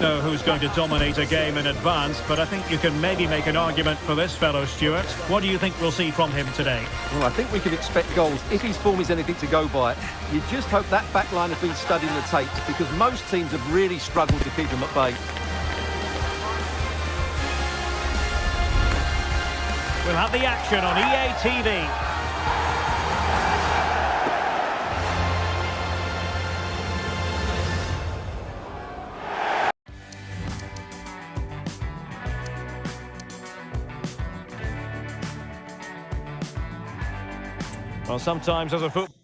know who's going to dominate a game in advance, but I think you can maybe make an argument for this fellow, Stuart. What do you think we'll see from him today? Well, I think we can expect goals if his form is anything to go by. You just hope that back line has been studying the tapes, because most teams have really struggled to keep him at bay. We'll have the action on EA TV. Well, sometimes as a footballer...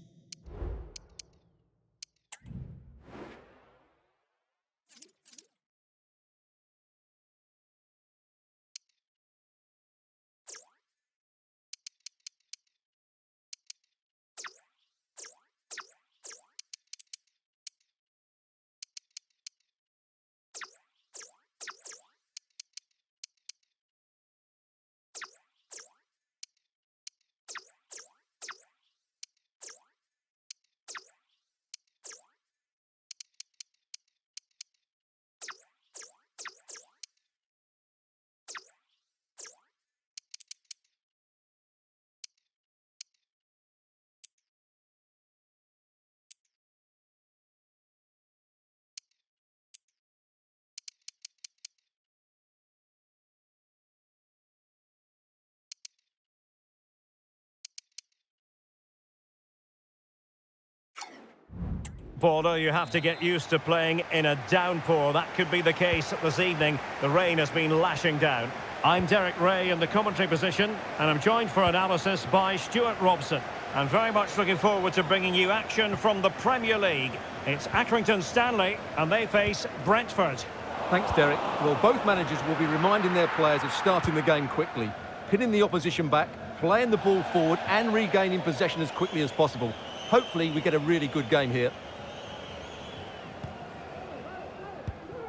Border, you have to get used to playing in a downpour. That could be the case this evening. The rain has been lashing down. I'm Derek Ray in the commentary position, and I'm joined for analysis by Stuart Robson. I'm very much looking forward to bringing you action from the Premier League. It's Akkrington Stенli, and they face Brentford. Thanks, Derek. Well, both managers will be reminding their players of starting the game quickly, pinning the opposition back, playing the ball forward, and regaining possession as quickly as possible. Hopefully, we get a really good game here.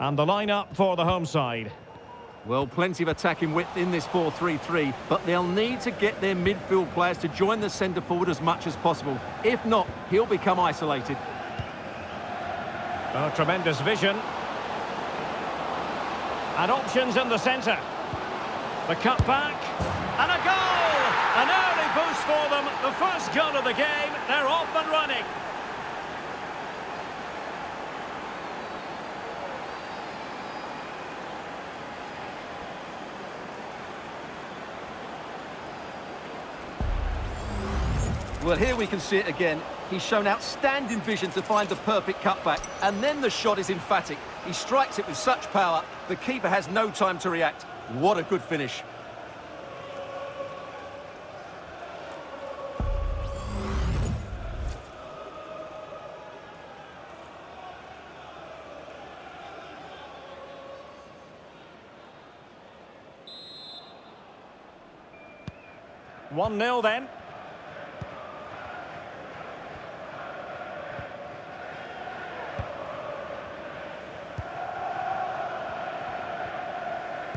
And the lineup for the home side. Well, plenty of attacking width in this 4-3-3, but they'll need to get their midfield players to join the centre forward as much as possible. If not, he'll become isolated. Oh, tremendous vision. And options in the centre. The cut back. And a goal! An early boost for them. The first goal of the game. They're off and running. Well, here we can see it again. He's shown outstanding vision to find the perfect cutback, and then the shot is emphatic. He strikes it with such power, the keeper has no time to react. What a good finish. One 0 then.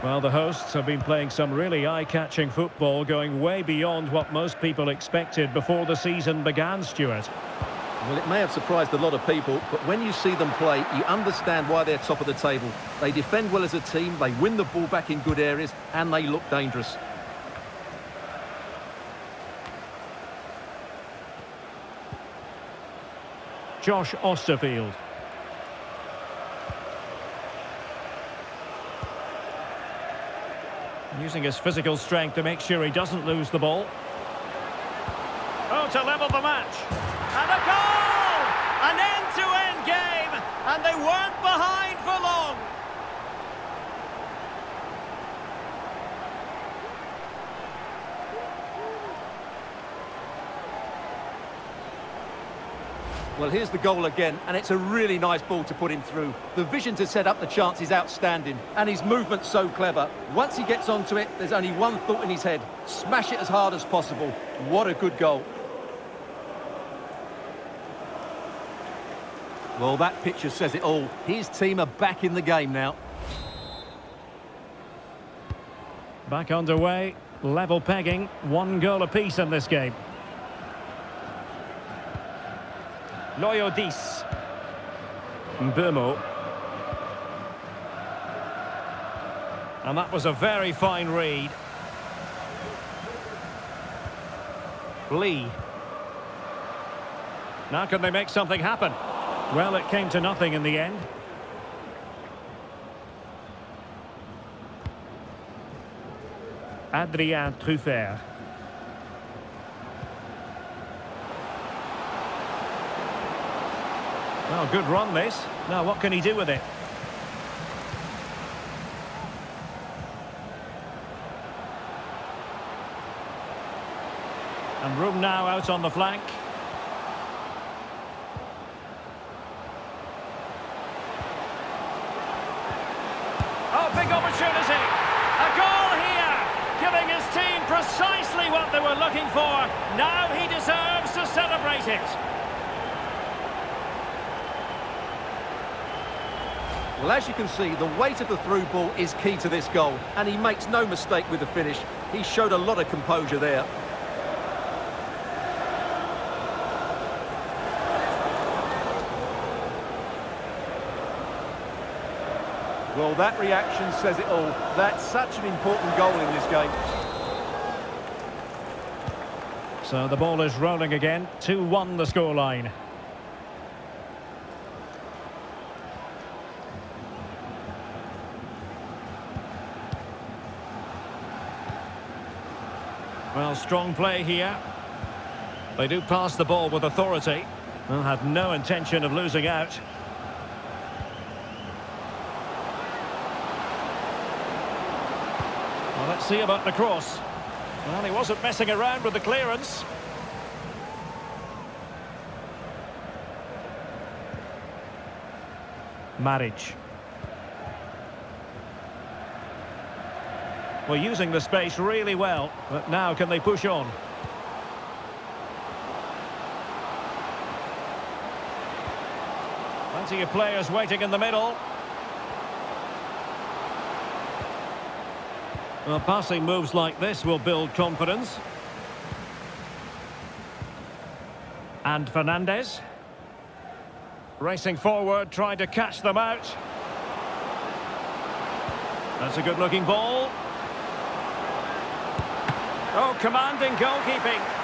Well, the hosts have been playing some really eye-catching football, going way beyond what most people expected before the season began, Stuart. Well, it may have surprised a lot of people, but when you see them play, you understand why they're top of the table. They defend well as a team, they win the ball back in good areas, and they look dangerous. Josh Osterfield. Using his physical strength to make sure he doesn't lose the ball. Oh, to level the match. And a goal! An end-to-end game, and they weren't behind for long. Well, here's the goal again, and it's a really nice ball to put him through. The vision to set up the chance is outstanding, and his movement's so clever. Once he gets onto it, there's only one thought in his head. Smash it as hard as possible. What a good goal. Well, that picture says it all. His team are back in the game now. Back underway, level pegging, 1 goal apiece in this game. Loyodis. Mbumo. And that was a very fine read. Lee. Now can they make something happen? Well, it came to nothing in the end. Troфеев. Well, good run this. Now what can he do with it? And room now out on the flank. Oh, big opportunity. A goal here, giving his team precisely what they were looking for. Now he deserves to celebrate it. Well, as you can see, the weight of the through ball is key to this goal, and he makes no mistake with the finish. He showed a lot of composure there. Well, that reaction says it all. That's such an important goal in this game. So the ball is rolling again. 2-1 the scoreline. Well, strong play here. They do pass the ball with authority. Well, had no intention of losing out. Well, let's see about the cross. Well, he wasn't messing around with the clearance. Marriage. Well, using the space really well, but now can they push on? Plenty of players waiting in the middle. Well, passing moves like this will build confidence. And Fernandez. Racing forward, trying to catch them out. That's a good-looking ball. Oh, commanding goalkeeping.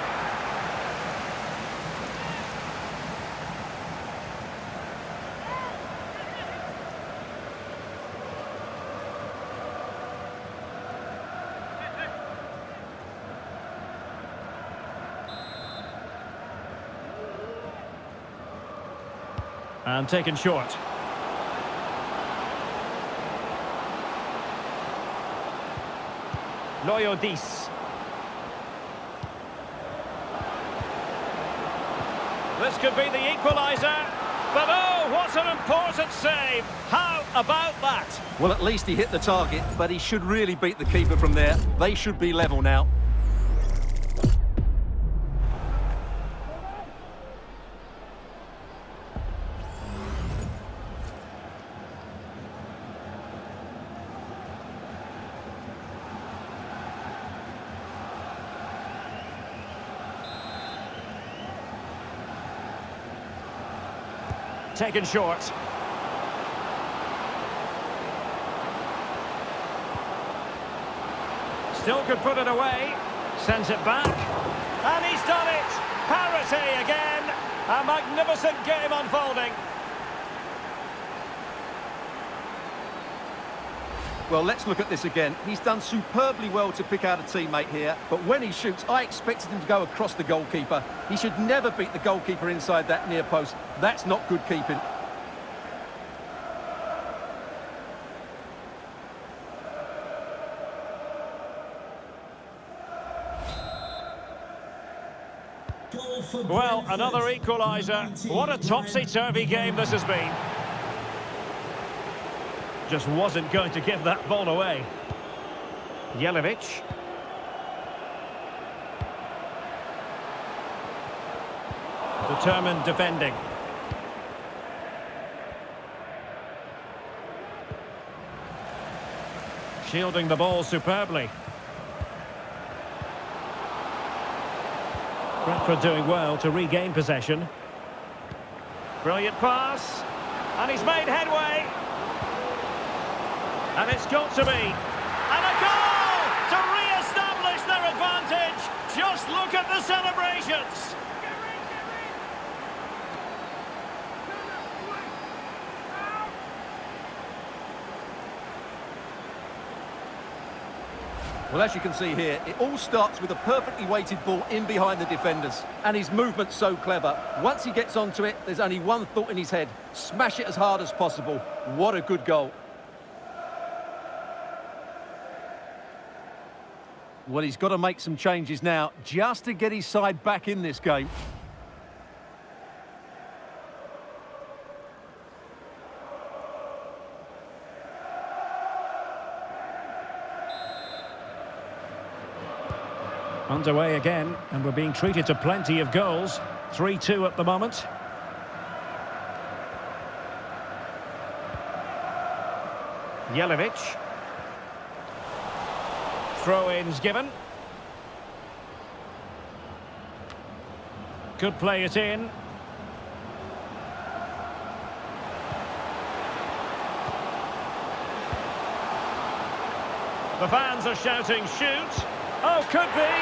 And taken short. Loyodis. This could be the equaliser. But oh, what an important save. How about that? Well, at least he hit the target, but he should really beat the keeper from there. They should be level now. Taken short. Still could put it away. Sends it back. And he's done it! Parity again! A magnificent game unfolding. Well, let's look at this again. He's done superbly well to pick out a teammate here, but when he shoots, I expected him to go across the goalkeeper. He should never beat the goalkeeper inside that near post. That's not good keeping. Well, another equaliser. What a topsy-turvy game this has been. Just wasn't going to give that ball away. Jelic. Determined defending. Shielding the ball superbly. Brentford doing well to regain possession. Brilliant pass. And he's made headway. And it's got to be. the celebrations! Well, as you can see here, it all starts with a perfectly weighted ball in behind the defenders. And his movement's so clever. Once he gets onto it, there's only one thought in his head. Smash it as hard as possible. What a good goal. Well, he's got to make some changes now, just to get his side back in this game. Underway again, and we're being treated to plenty of goals. 3-2 at the moment. Jelic. Throw-ins given. Could play it in. The fans are shouting, shoot! Oh, could be!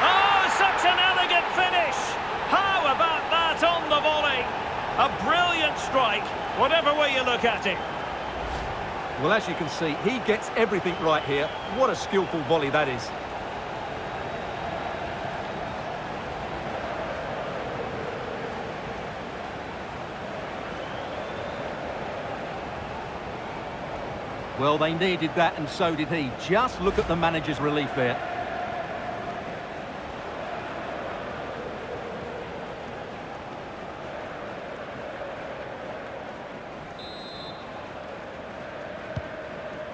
Oh, such an elegant finish! How about that on the volley? A brilliant strike, whatever way you look at it. Well, as you can see, he gets everything right here. What a skillful volley that is. Well, they needed that, and so did he. Just look at the manager's relief there.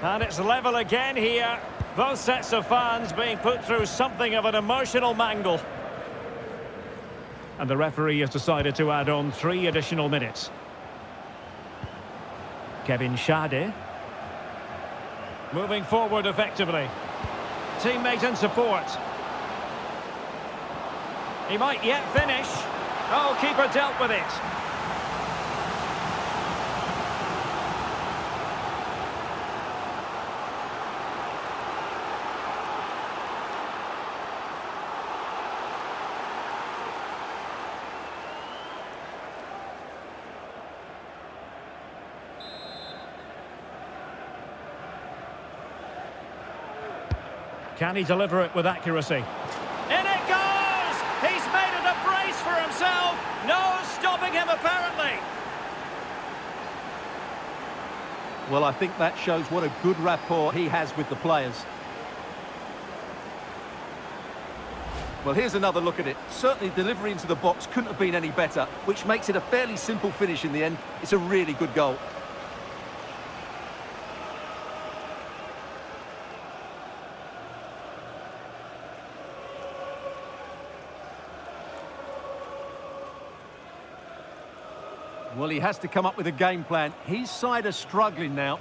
And it's level again here. Both sets of fans being put through something of an emotional mangle. And the referee has decided to add on 3 additional minutes. Kevin Schade. Moving forward effectively. Teammate and support. He might yet finish. Oh, keeper dealt with it. Can he deliver it with accuracy? In it goes! He's made it a brace for himself. No stopping him, apparently. Well, I think that shows what a good rapport he has with the players. Well, here's another look at it. Certainly delivery into the box couldn't have been any better, which makes it a fairly simple finish in the end. It's a really good goal. Well, he has to come up with a game plan. His side are struggling now.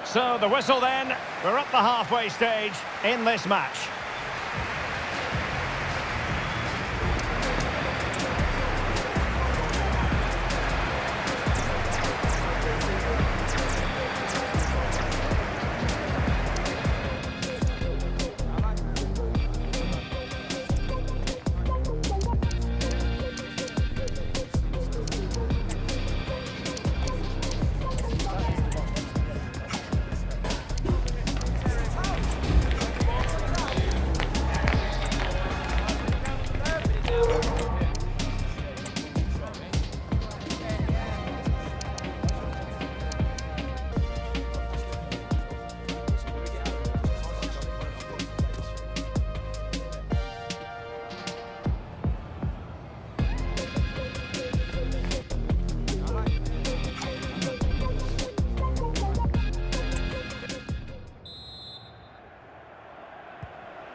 So the whistle then. We're up the halfway stage in this match.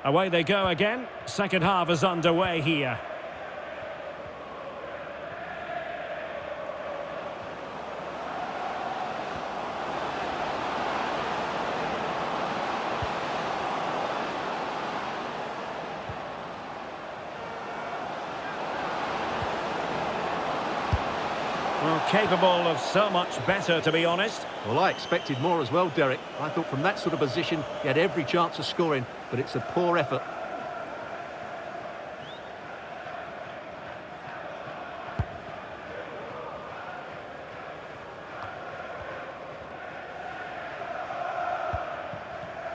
Away they go again. Second half is underway here. Oh, capable of so much better, to be honest. Well, I expected more as well, Derek. I thought from that sort of position, he had every chance of scoring, but it's a poor effort.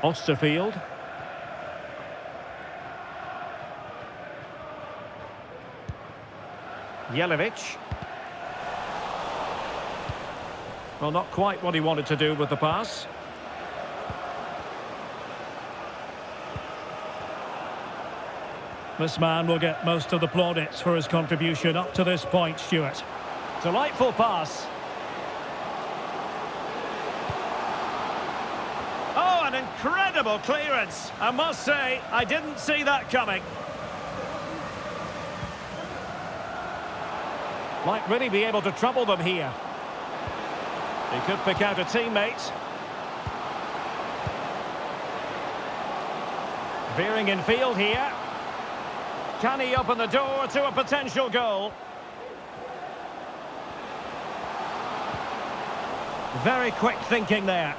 Osterfield. Jelic. Well, not quite what he wanted to do with the pass. This man will get most of the plaudits for his contribution up to this point, Stuart. Delightful pass. Oh, an incredible clearance. I must say, I didn't see that coming. Might really be able to trouble them here. He could pick out a teammate. Veering in field here. Can he open the door to a potential goal? Very quick thinking there.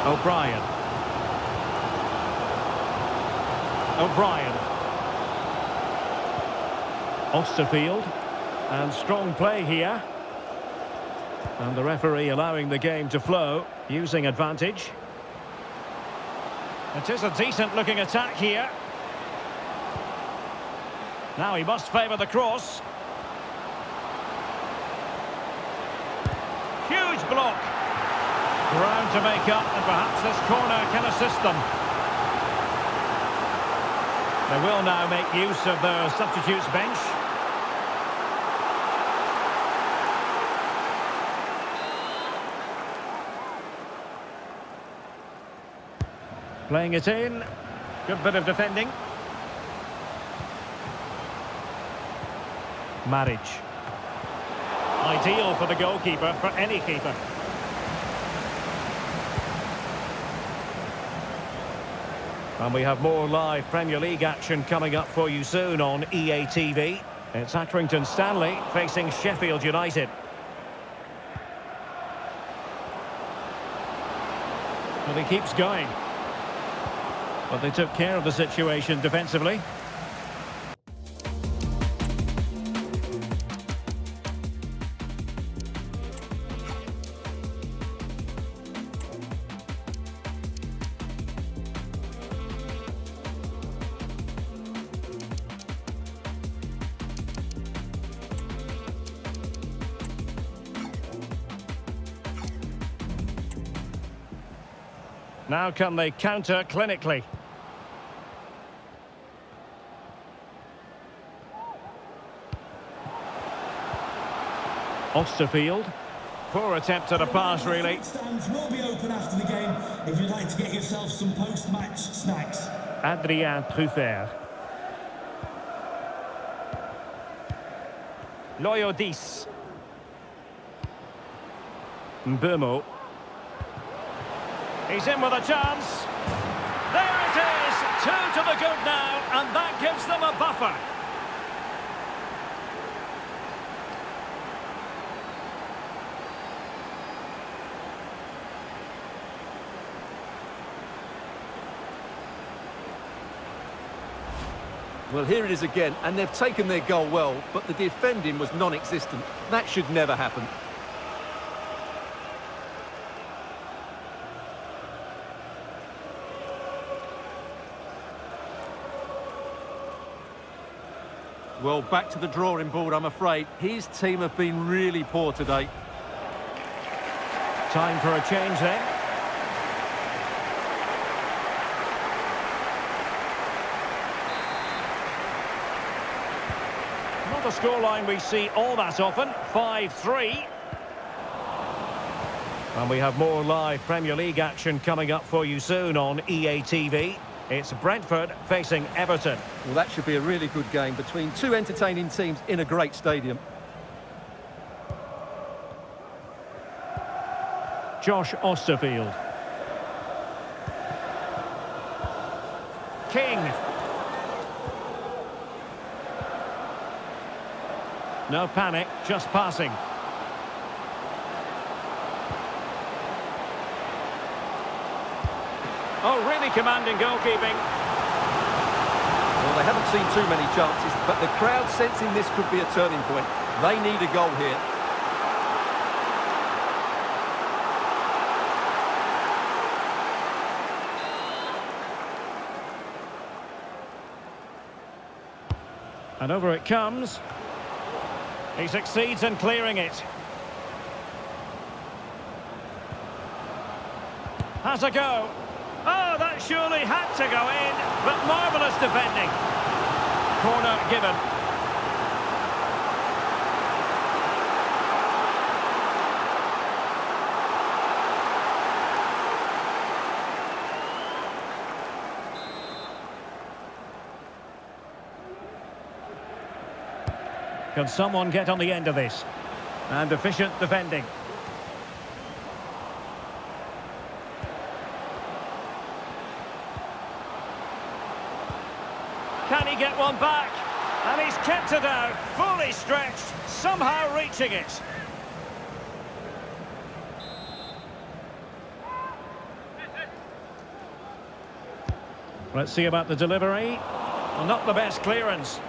O'Brien. Osterfield. And strong play here. And the referee allowing the game to flow, using advantage. It is a decent looking attack here. Now he must favour the cross. Huge block. Ground to make up, and perhaps this corner can assist them. They will now make use of their substitutes bench. Playing it in. Good bit of defending. Marriage. Ideal for the goalkeeper, for any keeper. And we have more live Premier League action coming up for you soon on EA TV. It's Akkrington Stенli facing Sheffield United. But he keeps going. But they took care of the situation defensively. Now can they counter clinically? Osterfield. Poor attempt at a pass, really. Stands will be open after the game if you'd like to get yourself some post-match snacks. Adrien Truffert. Loyodis. Mbermo. He's in with a chance. There it is! 2 to the good now, and that gives them a buffer. Well, here it is again, and they've taken their goal well, but the defending was non-existent. That should never happen. Well, back to the drawing board, I'm afraid. His team have been really poor today. Time for a change then. Not a scoreline we see all that often. 5-3. And we have more live Premier League action coming up for you soon on EA TV. It's Brentford facing Everton. Well, that should be a really good game between two entertaining teams in a great stadium. Josh Osterfield. King. No panic, just passing. Oh, really commanding goalkeeping. Well, they haven't seen too many chances, but the crowd sensing this could be a turning point. They need a goal here. And over it comes. He succeeds in clearing it. Has a go. Oh, that surely had to go in, but marvellous defending. Corner given. Can someone get on the end of this? And efficient defending. Can he get one back? And he's kept it out, fully stretched, somehow reaching it. Let's see about the delivery. Well, not the best clearance.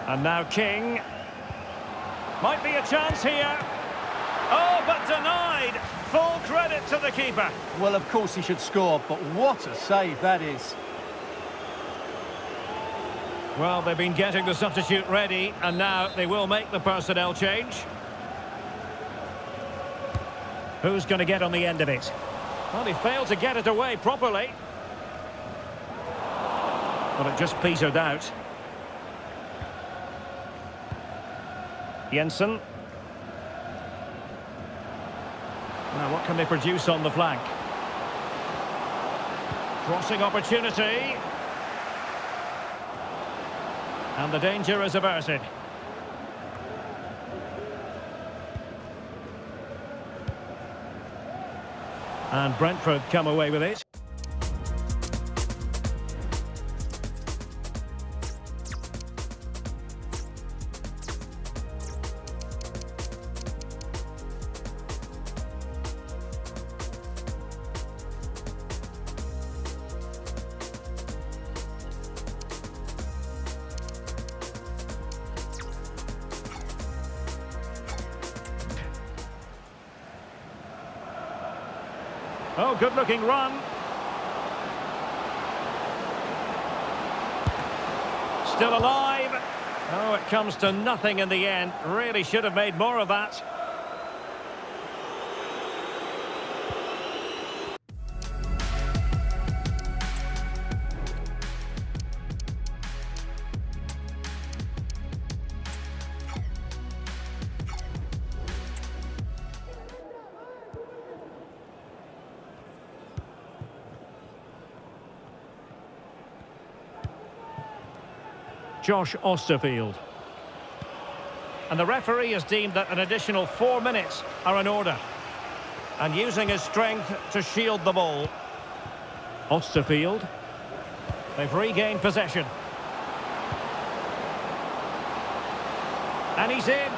And now King. Might be a chance here. Oh, but denied. Full credit to the keeper. Well, of course he should score, but what a save that is. Well, they've been getting the substitute ready, and now they will make the personnel change. Who's going to get on the end of it? Well, he failed to get it away properly. Well, it just petered out. Jensen. Now, what can they produce on the flank? Crossing opportunity. And the danger is averted. And Brentford come away with it. Oh, good-looking run. Still alive. Oh, it comes to nothing in the end. Really should have made more of that. Josh Osterfield. And the referee has deemed that an additional 4 minutes are in order. And using his strength to shield the ball. Osterfield. They've regained possession. And he's in.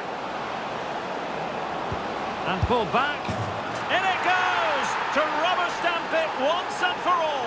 And pulled back. In it goes! To rubber stamp it once and for all.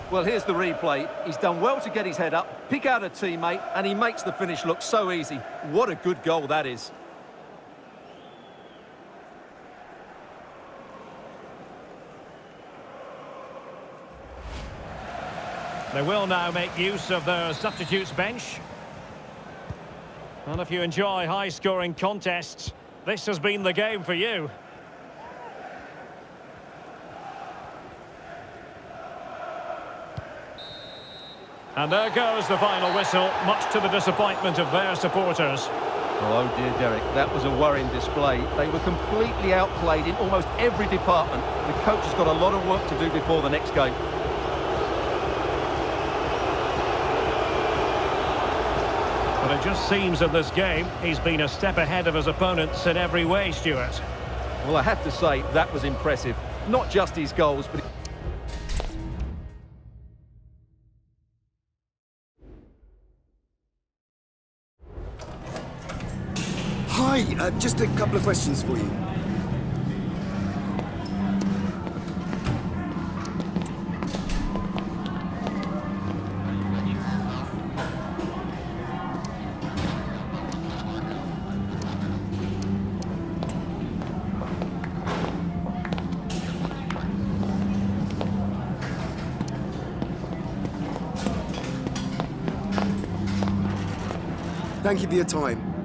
Well, here's the replay. He's done well to get his head up, pick out a teammate, and he makes the finish look so easy. What a good goal that is. They will now make use of their substitutes bench. And if you enjoy high-scoring contests, this has been the game for you. And there goes the final whistle, much to the disappointment of their supporters. Oh dear, Derek, that was a worrying display. They were completely outplayed in almost every department. The coach has got a lot of work to do before the next game. But it just seems in this game, he's been a step ahead of his opponents in every way, Stuart. Well, I have to say, that was impressive. Not just his goals, but... Hi, just a couple of questions for you. Thank you for your time.